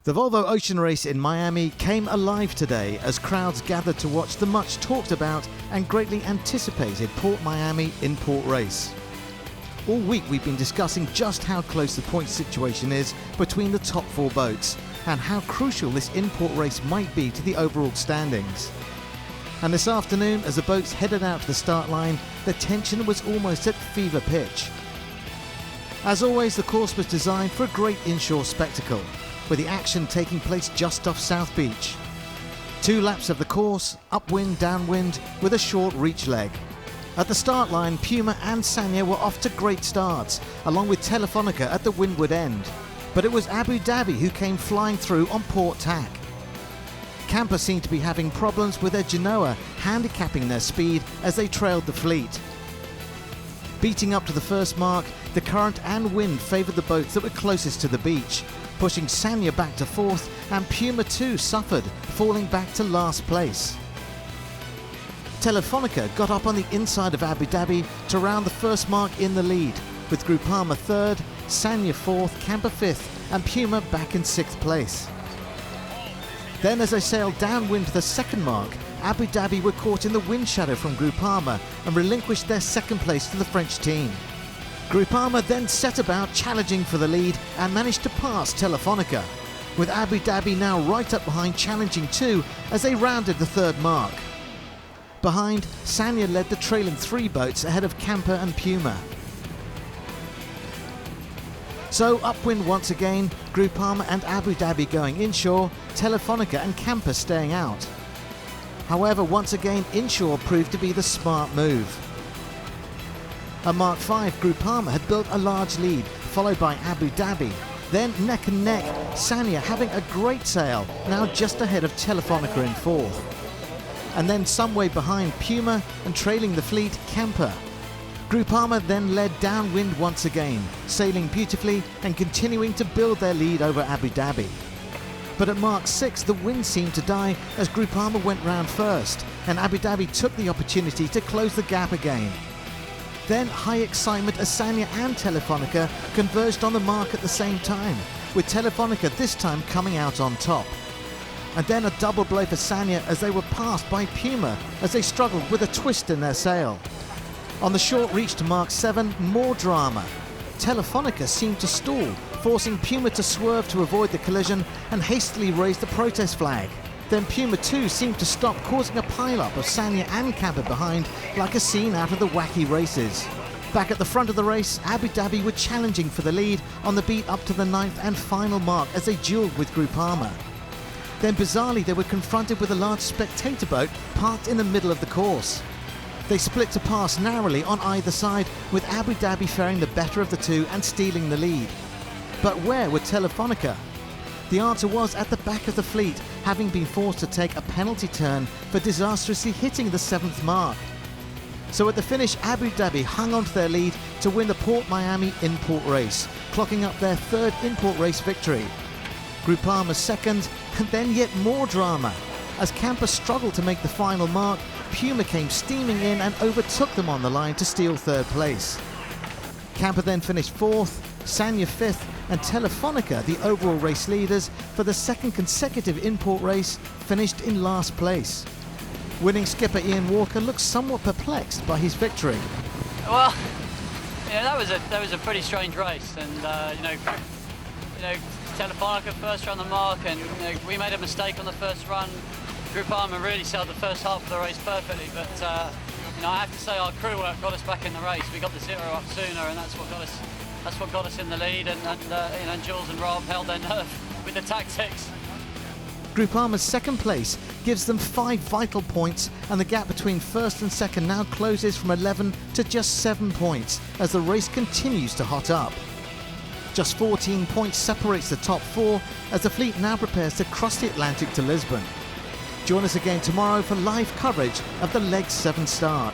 The Volvo Ocean Race in Miami came alive today as crowds gathered to watch the much talked about and greatly anticipated PortMiami In-Port Race. All week we've been discussing just how close the point situation is between the top four boats and how crucial this in-port race might be to the overall standings. And this afternoon, as the boats headed out to the start line, the tension was almost at fever pitch. As always, the course was designed for a great inshore spectacle, with the action taking place just off South Beach. 2 laps of the course, upwind, downwind, with a short reach leg. At the start line, Puma and Sanya were off to great starts, along with Telefonica at the windward end. But it was Abu Dhabi who came flying through on port tack. Camper seemed to be having problems with their Genoa, handicapping their speed as they trailed the fleet. Beating up to the first mark, the current and wind favoured the boats that were closest to the beach, pushing Sanya back to 4th, and Puma too suffered, falling back to last place. Telefonica got up on the inside of Abu Dhabi to round the first mark in the lead, with Groupama 3rd, Sanya 4th, Camper 5th, and Puma back in 6th place. Then as they sailed downwind to the second mark, Abu Dhabi were caught in the wind shadow from Groupama and relinquished their second place to the French team. Groupama then set about challenging for the lead and managed to pass Telefonica, with Abu Dhabi now right up behind challenging too as they rounded the third mark. Behind, Sanya led the trailing 3 boats ahead of Camper and Puma. So upwind once again, Groupama and Abu Dhabi going inshore, Telefonica and Camper staying out. However, once again, inshore proved to be the smart move. At Mark 5, Groupama had built a large lead, followed by Abu Dhabi. Then neck and neck, Sanya having a great sail, now just ahead of Telefonica in 4th. And then some way behind Puma and trailing the fleet, Camper. Groupama then led downwind once again, sailing beautifully and continuing to build their lead over Abu Dhabi. But at Mark 6, the wind seemed to die as Groupama went round first, and Abu Dhabi took the opportunity to close the gap again. Then high excitement as Sanya and Telefonica converged on the mark at the same time, with Telefonica this time coming out on top. And then a double blow for Sanya as they were passed by Puma as they struggled with a twist in their sail. On the short reach to Mark 7, more drama. Telefonica seemed to stall, forcing Puma to swerve to avoid the collision and hastily raise the protest flag. Then Puma too seemed to stop, causing a pile-up of Sanya and Camper behind, like a scene out of the wacky races. Back at the front of the race, Abu Dhabi were challenging for the lead on the beat up to the 9th and final mark as they duelled with Groupama. Then bizarrely they were confronted with a large spectator boat parked in the middle of the course. They split to pass narrowly on either side, with Abu Dhabi faring the better of the two and stealing the lead. But where were Telefonica? The answer was at the back of the fleet, having been forced to take a penalty turn for disastrously hitting the 7th mark. So at the finish, Abu Dhabi hung on to their lead to win the PortMiami In-Port Race, clocking up their 3rd in-port race victory. Groupama 2nd, and then yet more drama. As Camper struggled to make the final mark, Puma came steaming in and overtook them on the line to steal 3rd place. Camper then finished 4th, Sanya 5th, and Telefonica, the overall race leaders, for the 2nd consecutive in-port race, finished in last place. Winning skipper Ian Walker looks somewhat perplexed by his victory. Well, that was a pretty strange race, and Telefonica first run the mark, and we made a mistake on the first run. Groupama really sailed the first half of the race perfectly, but I have to say our crew work got us back in the race. We got the 0 up sooner, and that's what got us in the lead. And Jules and Rob held their nerve with the tactics. Groupama's 2nd place gives them 5 vital points, and the gap between 1st and 2nd now closes from 11 to just 7 points as the race continues to hot up. Just 14 points separates the top 4 as the fleet now prepares to cross the Atlantic to Lisbon. Join us again tomorrow for live coverage of the Leg 7 start.